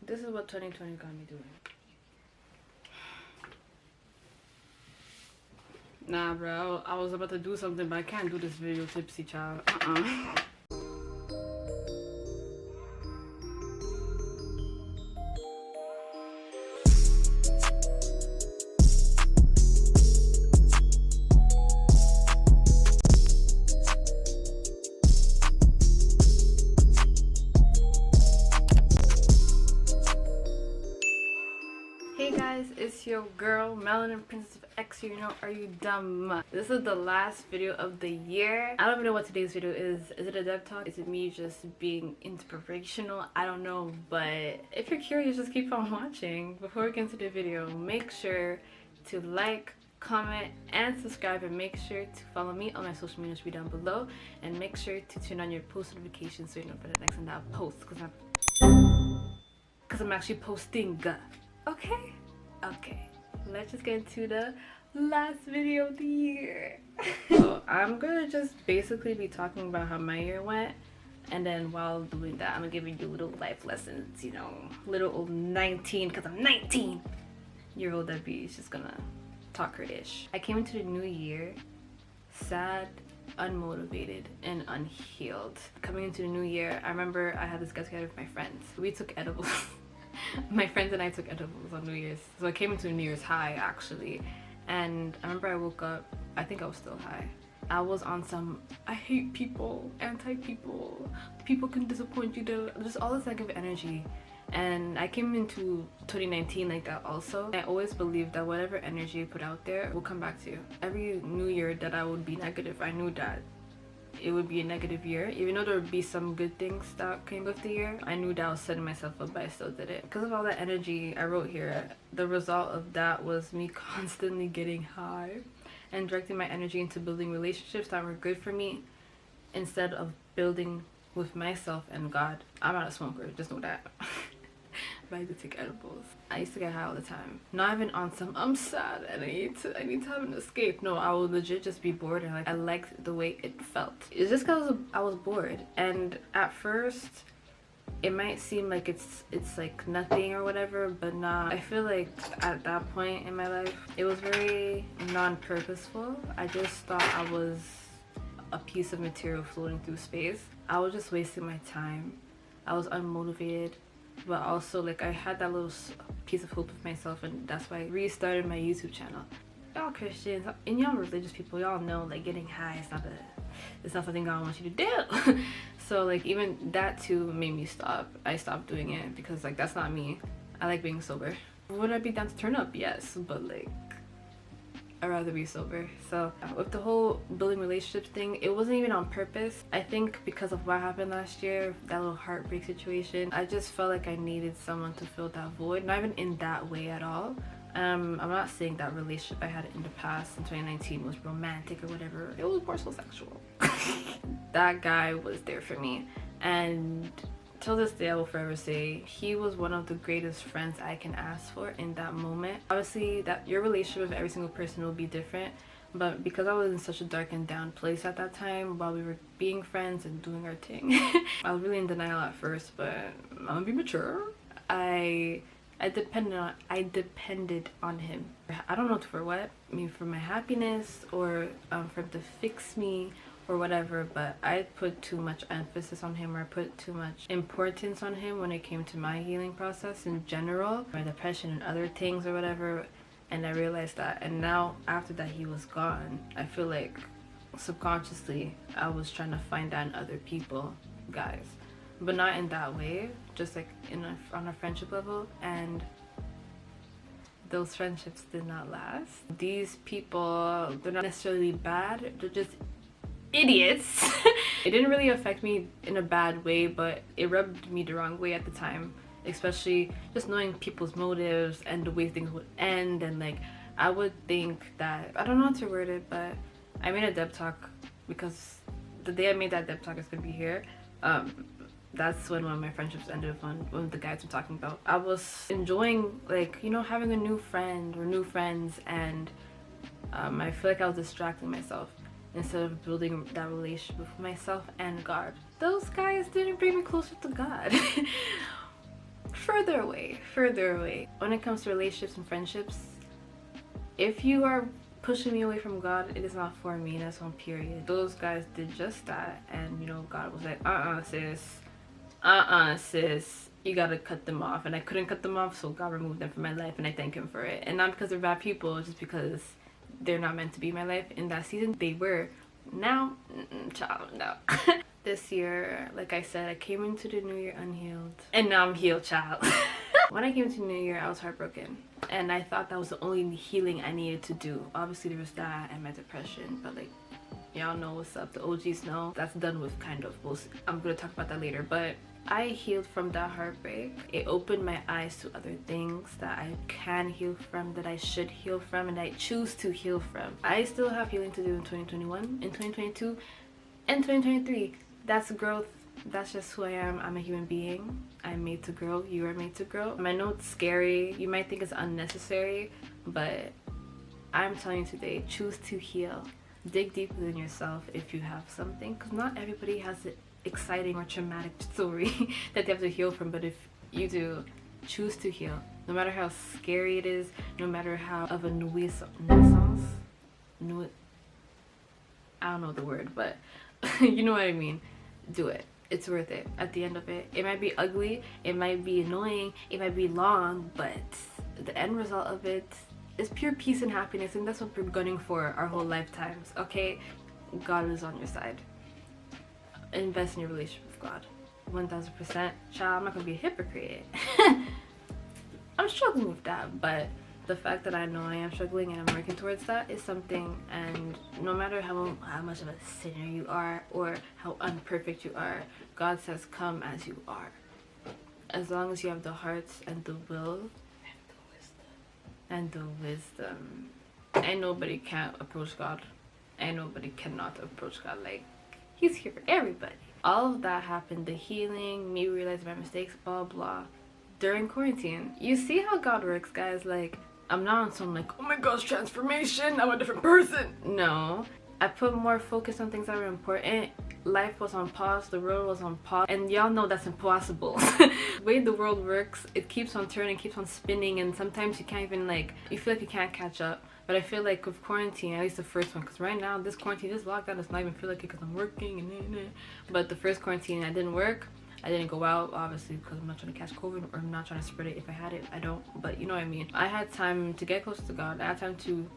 This is what 2020 got me doing. Nah, bro. I was about to do something, but I can't do this video tipsy, child. Hey guys, it's your girl Melanin Princess of X. You know, are you dumb? This is the last video of the year. I don't even know what today's video is. Is it a dev talk? Is it me just being inspirational? I don't know, but if you're curious, just keep on watching. Before we get into the video, make sure to like, comment, and subscribe, and make sure to follow me on my social media down below, and make sure to turn on your post notifications so you know for the next time that I post, because I'm actually posting. Okay, let's just get into the last video of the year. So I'm gonna just basically be talking about how my year went, and then while doing that I'm gonna give you little life lessons, you know, little old 19, because I'm 19-year-old Debby is just gonna talk her ish. I came into the new year sad, unmotivated, and unhealed. Coming into the new year, I remember I had this get together with my friends. We took edibles. My friends and I took edibles on New Year's. So I came into a New Year's high actually. And I remember I woke up, I think I was still high. I was on some, I hate people, anti-people, people can disappoint you, just all this negative energy. And I came into 2019 like that also. I always believed that whatever energy you put out there will come back to you. Every new year that I would be negative, I knew that it would be a negative year. Even though there would be some good things that came with the year, I knew that I was setting myself up, but I still did it. Because of all that energy I wrote here, the result of that was me constantly getting high and directing my energy into building relationships that were good for me instead of building with myself and God. I'm not a smoker, just know that. But I did take edibles. I used to get high all the time. Not even on some I'm sad and I need to have an escape. No, I would legit just be bored, and like I liked the way it felt. It's just because I was bored, and at first it might seem like it's like nothing or whatever, but nah. I feel like at that point in my life it was very non-purposeful. I just thought I was a piece of material floating through space. I was just wasting my time. I was unmotivated. But also, like, I had that little piece of hope with myself, and that's why I restarted my YouTube channel. Y'all Christians and y'all religious people, y'all know like getting high is it's not something God wants you to do. So like even that too made me stop. I stopped doing it because like that's not me. I like being sober. Would I be down to turn up? Yes, but like I'd rather be sober. So with the whole building relationships thing, it wasn't even on purpose. I think because of what happened last year, that little heartbreak situation, I just felt like I needed someone to fill that void. Not even in that way at all. I'm not saying that relationship I had in the past in 2019 was romantic or whatever. It was more so sexual. That guy was there for me, and till this day I will forever say he was one of the greatest friends I can ask for in that moment. Obviously that your relationship with every single person will be different, but because I was in such a dark and down place at that time while we were being friends and doing our thing, I was really in denial at first, but I'm gonna be mature. I depended on him. I don't know for what. I mean, for my happiness or for him to fix me or whatever, but I put too much emphasis on him, or I put too much importance on him when it came to my healing process in general, my depression and other things or whatever. And I realized that, and now after that he was gone, I feel like subconsciously I was trying to find that in other people, guys, but not in that way, just like on a friendship level. And those friendships did not last. These people, they're not necessarily bad, they're just idiots. It didn't really affect me in a bad way, but it rubbed me the wrong way at the time, especially just knowing people's motives and the way things would end. And like I would think that, I don't know how to word it, but I made a deb talk because the day I made that deb talk is gonna be here. That's when one of my friendships ended with one of the guys I'm talking about. I was enjoying, like, you know, having a new friend or new friends, and I feel like I was distracting myself instead of building that relationship with myself and God. Those guys didn't bring me closer to God. further away, further away. When it comes to relationships and friendships, if you are pushing me away from God, it is not for me. That's on period. Those guys did just that, and you know, God was like, sis, you gotta cut them off. And I couldn't cut them off, so God removed them from my life, and I thank him for it. And not because they're bad people, just because they're not meant to be in my life. In that season they were. Now, child, no. This year, like I said, I came into the new year unhealed, and now I'm healed, child. When I came to New Year, I was heartbroken, and I thought that was the only healing I needed to do. Obviously there was that and my depression, but like, y'all know what's up. The OGs know that's done with, kind of. I'm gonna talk about that later. But I healed from that heartbreak. It opened my eyes to other things that I can heal from, that I should heal from, and I choose to heal from. I still have healing to do in 2021, in 2022, and 2023. That's growth. That's just who I am. I'm a human being. I'm made to grow. You are made to grow. I know it's scary. You might think it's unnecessary, but I'm telling you today, choose to heal. Dig deep within yourself if you have something, because not everybody has an exciting or traumatic story that they have to heal from. But if you do, choose to heal. No matter how scary it is, no matter how of a nuisance, I don't know the word, but you know what I mean. Do it. It's worth it. At the end of it, it might be ugly, it might be annoying, it might be long, but the end result of it is pure peace and happiness, and that's what we're gunning for our whole lifetimes. Okay, God is on your side. Invest in your relationship with God, 1000%. Child, I'm not gonna be a hypocrite. I'm struggling with that, but the fact that I know I am struggling and I'm working towards that is something. And no matter how much of a sinner you are or how unperfect you are, God says come as you are. As long as you have the hearts and the will and the wisdom. And nobody can't approach God. And nobody cannot approach God. Like, he's here for everybody. All of that happened, the healing, me realizing my mistakes, blah blah, during quarantine. You see how God works, guys. Like, I'm not on some like, oh my gosh, transformation, I'm a different person. No, I put more focus on things that were important. Life was on pause, the world was on pause, and y'all know that's impossible. The way the world works, it keeps on turning, keeps on spinning, and sometimes you can't even, like, you feel like you can't catch up. But I feel like with quarantine, at least the first one, because right now this quarantine, this lockdown, does not even feel like it because I'm working and but the first quarantine, I didn't work. I didn't go out, obviously, because I'm not trying to catch COVID, or I'm not trying to spread it. If I had it, I don't, but you know what I mean. I had time to get close to God. I had time to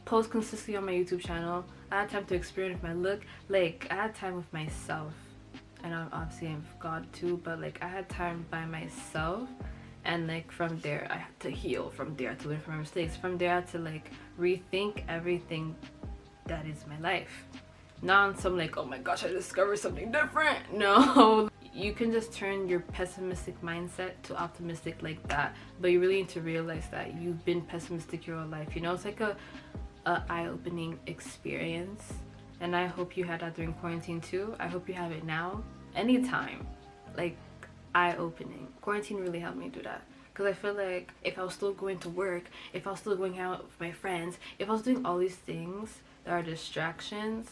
post consistently on my YouTube channel. I had time to experiment my look. Like, I had time with myself. And obviously I'm with God too, but like, I had time by myself. And like, from there, I had to heal. From there, I had to learn from my mistakes. From there, I had to like rethink everything that is my life. Not on some like, oh my gosh, I discovered something different. No. You can just turn your pessimistic mindset to optimistic like that, but you really need to realize that you've been pessimistic your whole life. You know, it's like a eye-opening experience, and I hope you had that during quarantine too. I hope you have it now, anytime. Like, eye-opening. Quarantine really helped me do that, because I feel like if I was still going to work, if I was still going out with my friends, if I was doing all these things that are distractions,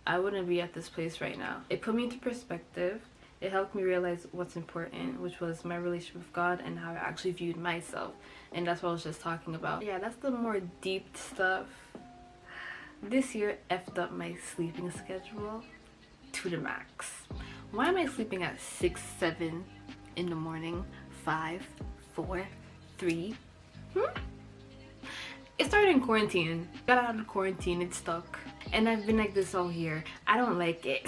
I wouldn't be at this place right now. It put me into perspective. It helped me realize what's important, which was my relationship with God and how I actually viewed myself. And that's what I was just talking about. Yeah, that's the more deep stuff. This year effed up my sleeping schedule to the max. Why am I sleeping at 6, 7 in the morning? 5, 4, 3? It started in quarantine. Got out of quarantine, it stuck. And I've been like this all year. I don't like it.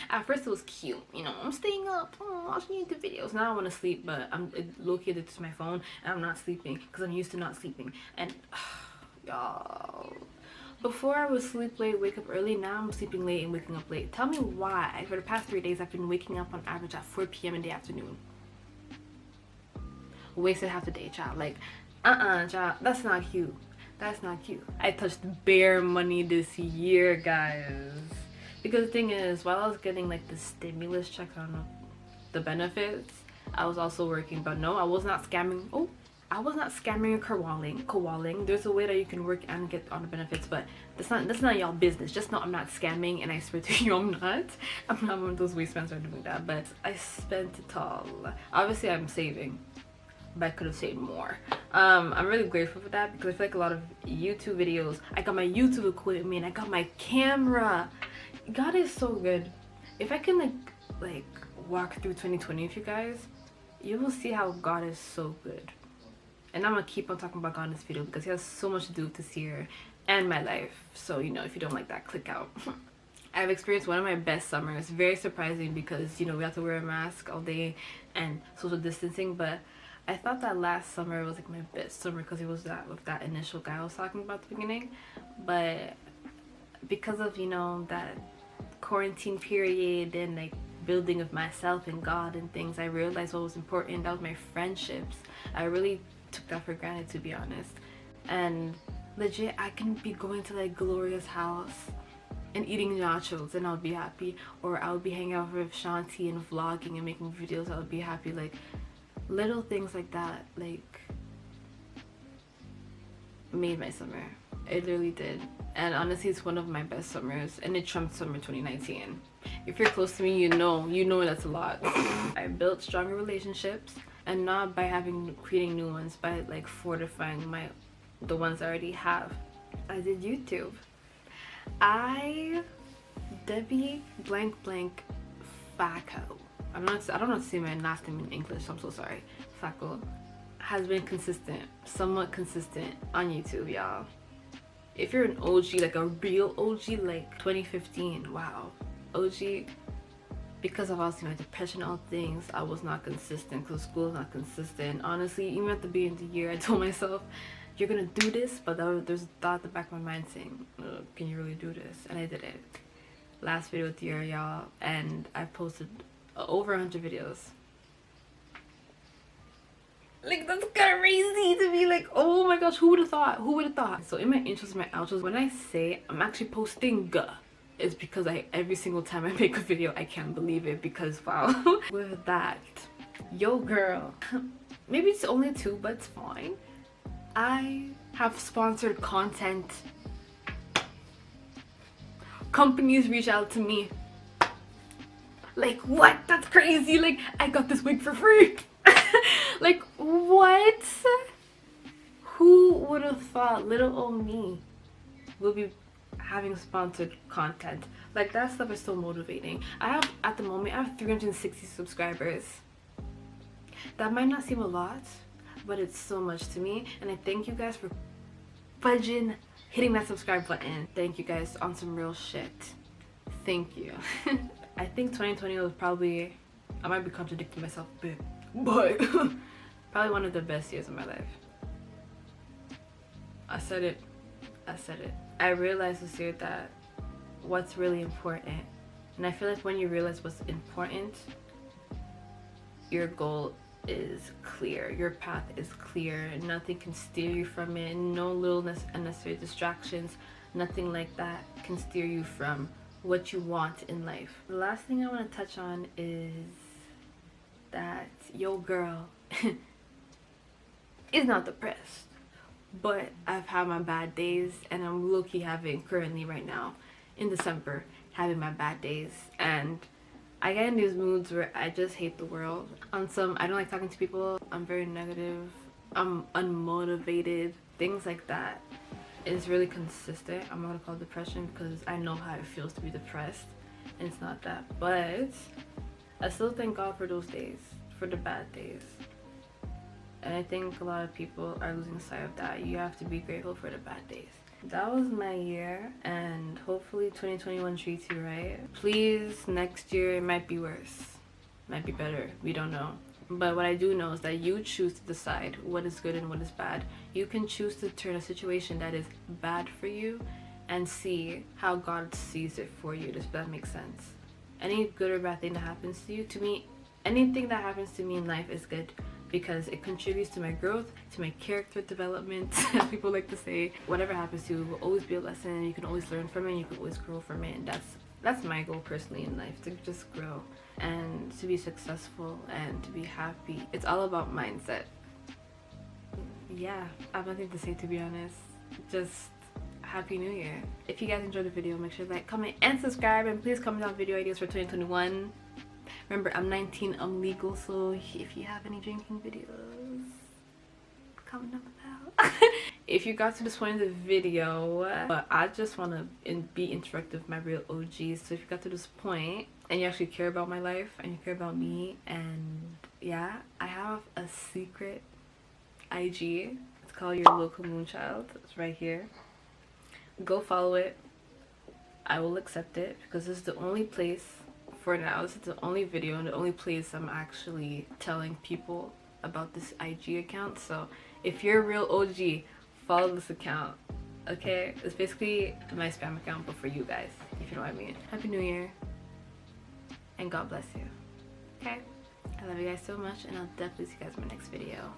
At first it was cute, you know, I'm staying up, watching YouTube videos. Now I want to sleep, but I'm low-key addicted to my phone, and I'm not sleeping because I'm used to not sleeping. And y'all, before I would sleep late, wake up early. Now I'm sleeping late and waking up late. Tell me why. For the past 3 days, I've been waking up on average at 4 p.m. in the afternoon. Wasted half the day, child. Like, child, that's not cute. That's not cute. I touched bare money this year, guys. Because the thing is, while I was getting like the stimulus checks, I don't know, the benefits, I was also working. But no, I was not scamming. Oh, I was not scamming or cowalling. There's a way that you can work and get on the benefits, but that's not y'all business. Just know I'm not scamming, and I swear to you I'm not. I'm not one of those wastelands who are doing that, but I spent it all. Obviously I'm saving, but I could have saved more. I'm really grateful for that because I feel like a lot of YouTube videos, I got my YouTube equipment, I got my camera. God is so good. If I can like walk through 2020 with you guys, you will see how God is so good. And I'm gonna keep on talking about God in this video because he has so much to do with this year and my life. So, you know, if you don't like that, click out. I've experienced one of my best summers. Very surprising because, you know, we have to wear a mask all day and social distancing. But I thought that last summer was like my best summer because it was that with that initial guy I was talking about at the beginning. But because of, you know, that quarantine period and like building of myself and God and things, I realized what was important. That was my friendships. I really took that for granted, to be honest. And legit, I can be going to like Gloria's house and eating nachos and I'll be happy, or I'll be hanging out with Shanti and vlogging and making videos. I'll be happy. Like little things like that like made my summer. It really did. And honestly, it's one of my best summers, and it trumped summer 2019. If you're close to me, you know that's a lot. I built stronger relationships, and not by creating new ones, by like fortifying the ones I already have. I did YouTube. Debby blank blank Faco. I don't know how to say my last name in English, so I'm so sorry. Faco has been consistent, somewhat consistent on YouTube, y'all. If you're an OG, like a real OG, like 2015, wow, OG. Because of obviously my depression and all things, I was not consistent because school is not consistent. Honestly, even at the beginning of the year, I told myself, you're gonna do this, but there's a thought at the back of my mind saying, can you really do this? And I did it. Last video of the year, y'all, and I posted over 100 videos. Like, that's crazy to be like, oh my gosh, who would have thought? So in my intros and my outros, when I say I'm actually posting it's because every single time I make a video, I can't believe it, because wow. With that, yo girl, maybe it's only 2, but it's fine. I have sponsored content. Companies reach out to me. Like, what? That's crazy. Like, I got this wig for free. Like, what? Who would have thought little old me will be having sponsored content? Like, that stuff is so motivating. At the moment, I have 360 subscribers. That might not seem a lot, but it's so much to me. And I thank you guys for fudging hitting that subscribe button. Thank you guys on some real shit. Thank you. I think 2020 was probably, I might be contradicting myself a bit, but probably one of the best years of my life. I said it. I realized this year that what's really important, and I feel like when you realize what's important, your goal is clear, your path is clear, nothing can steer you from it, no little unnecessary distractions, nothing like that can steer you from what you want in life. The last thing I want to touch on is that yo girl is not depressed, but I've had my bad days, and I'm low-key having currently right now in December having my bad days, and I get in these moods where I just hate the world. On some, I don't like talking to people, I'm very negative, I'm unmotivated, things like that. It's really consistent. I'm not gonna call it depression because I know how it feels to be depressed, and it's not that. But I still thank God for those days, for the bad days. And I think a lot of people are losing sight of that. You have to be grateful for the bad days. That was my year, and hopefully 2021 treats you right. Please, next year it might be worse, might be better, we don't know. But what I do know is that you choose to decide what is good and what is bad. You can choose to turn a situation that is bad for you and see how God sees it for you. Does that make sense? Any good or bad thing that happens to you, to me, anything that happens to me in life is good, because it contributes to my growth, to my character development, as people like to say. Whatever happens to you will always be a lesson, you can always learn from it, and you can always grow from it. And that's my goal personally in life, to just grow and to be successful and to be happy. It's all about mindset. yeah, I have nothing to say, to be honest. Just Happy New Year. If you guys enjoyed the video, make sure to like, comment, and subscribe, and please comment down video ideas for 2021. Remember, I'm 19, I'm legal, so if you have any drinking videos, comment down below. If you got to this point in the video, but I just want to be interactive with my real OGs, so if you got to this point and you actually care about my life and you care about me, and yeah, I have a secret IG. It's called Your Local Moonchild. It's right here. Go follow it. I will accept it because this is the only place for now. This is the only video and the only place I'm actually telling people about this IG account. So if you're a real OG, follow this account. Okay, it's basically my spam account, but for you guys, if you know what I mean. Happy New Year and God bless you. Okay, I love you guys so much, and I'll definitely see you guys in my next video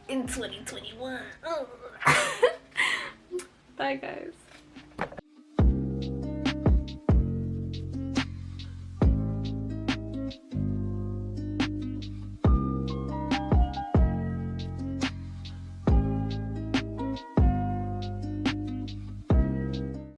in 2021. Bye guys.